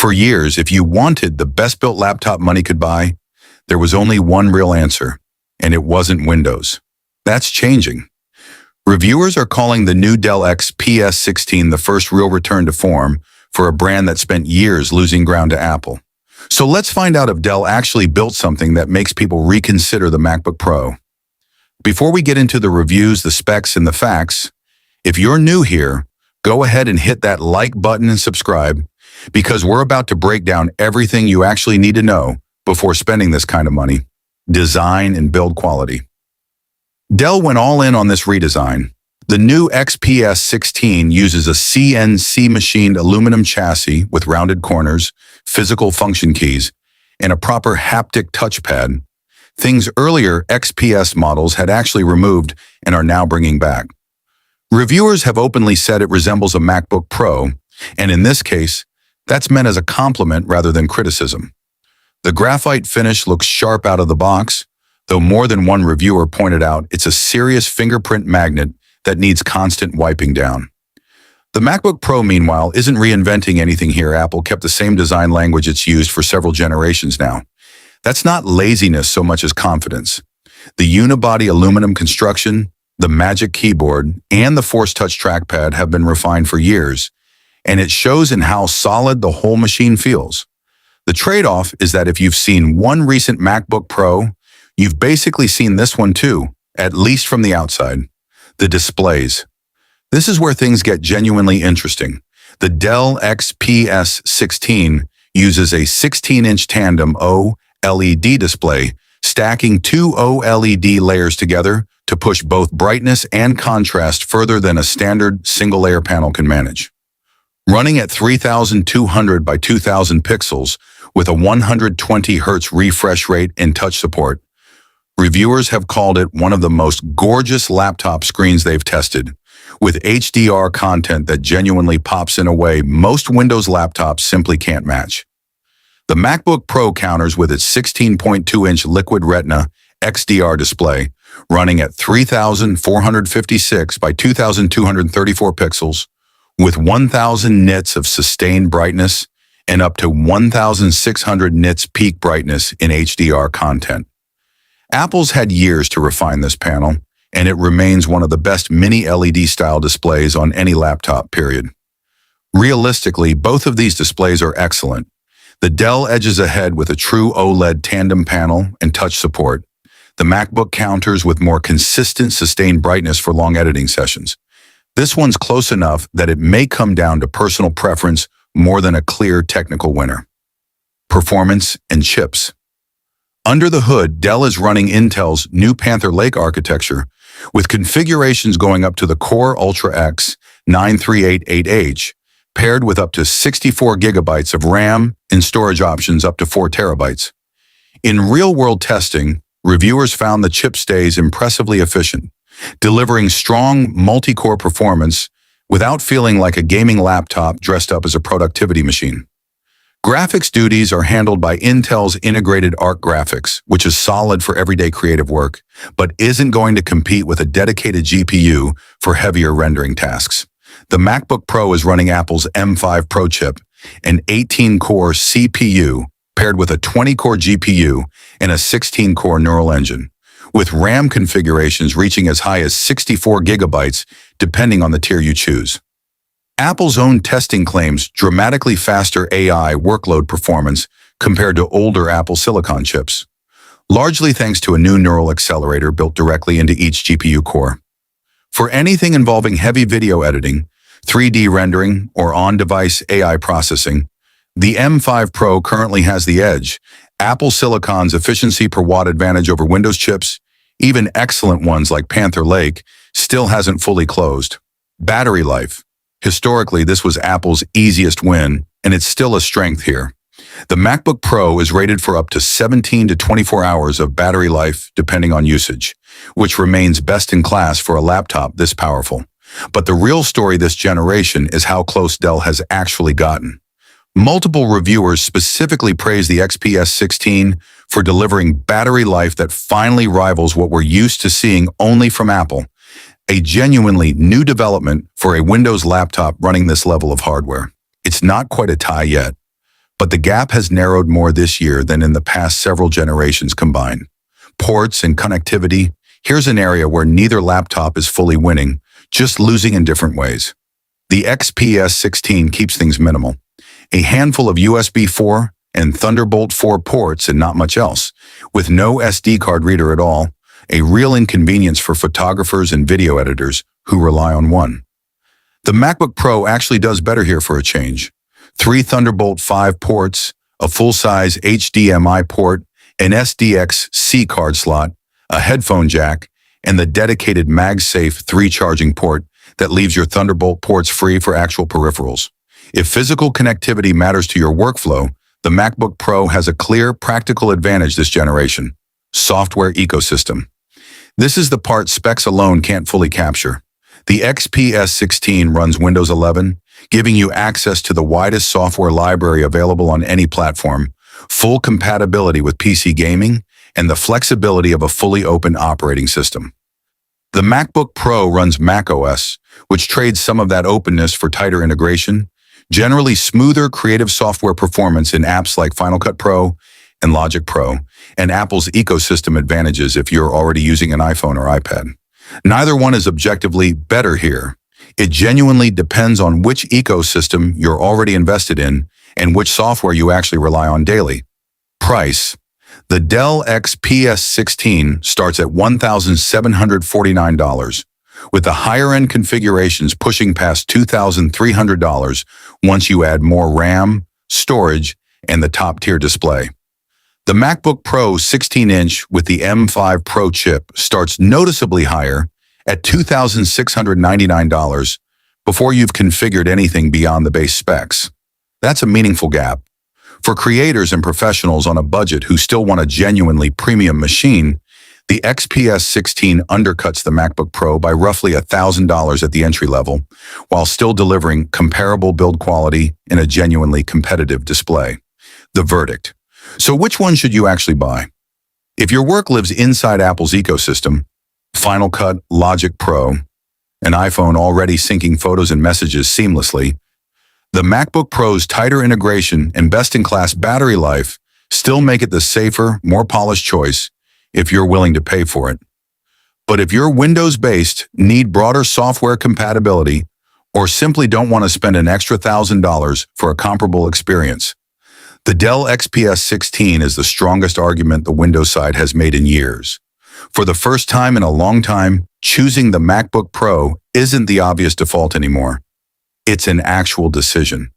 For years, if you wanted the best-built laptop money could buy, there was only one real answer, and it wasn't Windows. That's changing. Reviewers are calling the new Dell XPS 16 the first real return to form for a brand that spent years losing ground to Apple. So let's find out if Dell actually built something that makes people reconsider the MacBook Pro. Before we get into the reviews, the specs, and the facts, if you're new here, go ahead and hit that like button and subscribe, because we're about to break down everything you actually need to know before spending this kind of money. Design and build quality. Dell went all in on this redesign. The new XPS 16 uses a CNC machined aluminum chassis with rounded corners, physical function keys, and a proper haptic touchpad, things earlier XPS models had actually removed and are now bringing back. Reviewers have openly said it resembles a MacBook Pro, and in this case, that's meant as a compliment rather than criticism. The graphite finish looks sharp out of the box, though more than one reviewer pointed out it's a serious fingerprint magnet that needs constant wiping down. The MacBook Pro, meanwhile, isn't reinventing anything here. Apple kept the same design language it's used for several generations now. That's not laziness so much as confidence. The unibody aluminum construction, the Magic Keyboard, and the Force Touch trackpad have been refined for years, and it shows in how solid the whole machine feels. The trade-off is that if you've seen one recent MacBook Pro, you've basically seen this one too, at least from the outside. The displays. This is where things get genuinely interesting. The Dell XPS 16 uses a 16-inch tandem OLED display, stacking two OLED layers together to push both brightness and contrast further than a standard single-layer panel can manage. Running at 3,200 by 2,000 pixels with a 120 Hz refresh rate and touch support, reviewers have called it one of the most gorgeous laptop screens they've tested, with HDR content that genuinely pops in a way most Windows laptops simply can't match. The MacBook Pro counters with its 16.2-inch liquid Retina XDR display, running at 3,456 by 2,234 pixels, with 1,000 nits of sustained brightness and up to 1,600 nits peak brightness in HDR content. Apple's had years to refine this panel, and it remains one of the best mini LED-style displays on any laptop, period. Realistically, both of these displays are excellent. The Dell edges ahead with a true OLED tandem panel and touch support. The MacBook counters with more consistent, sustained brightness for long editing sessions. This one's close enough that it may come down to personal preference more than a clear technical winner. Performance and chips. Under the hood, Dell is running Intel's new Panther Lake architecture, with configurations going up to the Core Ultra X 9388H, paired with up to 64 gigabytes of RAM and storage options up to 4 terabytes. In real-world testing, reviewers found the chip stays impressively efficient, delivering strong multi-core performance without feeling like a gaming laptop dressed up as a productivity machine. Graphics duties are handled by Intel's integrated Arc graphics, which is solid for everyday creative work, but isn't going to compete with a dedicated GPU for heavier rendering tasks. The MacBook Pro is running Apple's M5 Pro chip, an 18-core CPU paired with a 20-core GPU and a 16-core neural engine, with RAM configurations reaching as high as 64 gigabytes depending on the tier you choose. Apple's own testing claims dramatically faster AI workload performance compared to older Apple Silicon chips, largely thanks to a new neural accelerator built directly into each GPU core. For anything involving heavy video editing, 3D rendering, or on-device AI processing, the M5 Pro currently has the edge. Apple Silicon's efficiency per watt advantage over Windows chips, even excellent ones like Panther Lake, still hasn't fully closed. Battery life. Historically, this was Apple's easiest win, and it's still a strength here. The MacBook Pro is rated for up to 17 to 24 hours of battery life, depending on usage, which remains best in class for a laptop this powerful. But the real story this generation is how close Dell has actually gotten. Multiple reviewers specifically praise the XPS 16 for delivering battery life that finally rivals what we're used to seeing only from Apple. A genuinely new development for a Windows laptop running this level of hardware. It's not quite a tie yet, But the gap has narrowed more this year than in the past several generations combined. Ports and connectivity, here's an area where neither laptop is fully winning, just losing in different ways. The XPS 16 keeps things minimal. A handful of USB 4 and Thunderbolt 4 ports and not much else, with no SD card reader at all, a real inconvenience for photographers and video editors who rely on one. The MacBook Pro actually does better here for a change. 3 Thunderbolt 5 ports, a full-size HDMI port, an SDXC card slot, a headphone jack, and the dedicated MagSafe 3 charging port that leaves your Thunderbolt ports free for actual peripherals. If physical connectivity matters to your workflow, the MacBook Pro has a clear, practical advantage this generation: software ecosystem. This is the part specs alone can't fully capture. The XPS 16 runs Windows 11, giving you access to the widest software library available on any platform, full compatibility with PC gaming, and the flexibility of a fully open operating system. The MacBook Pro runs macOS, which trades some of that openness for tighter integration, generally smoother creative software performance in apps like Final Cut Pro and Logic Pro, and Apple's ecosystem advantages if you're already using an iPhone or iPad. Neither one is objectively better here. It genuinely depends on which ecosystem you're already invested in and which software you actually rely on daily. Price. The Dell XPS 16 starts at $1,749, with the higher-end configurations pushing past $2,300 once you add more RAM, storage, and the top-tier display. The MacBook Pro 16-inch with the M5 Pro chip starts noticeably higher at $2,699 before you've configured anything beyond the base specs. That's a meaningful gap. For creators and professionals on a budget who still want a genuinely premium machine, the XPS 16 undercuts the MacBook Pro by roughly $1,000 at the entry level, while still delivering comparable build quality and a genuinely competitive display. The verdict. So which one should you actually buy? If your work lives inside Apple's ecosystem, Final Cut, Logic Pro, an iPhone already syncing photos and messages seamlessly, the MacBook Pro's tighter integration and best-in-class battery life still make it the safer, more polished choice if you're willing to pay for it. But if you're Windows-based, need broader software compatibility, or simply don't want to spend an extra $1,000 for a comparable experience, the Dell XPS 16 is the strongest argument the Windows side has made in years. For the first time in a long time, choosing the MacBook Pro isn't the obvious default anymore. It's an actual decision.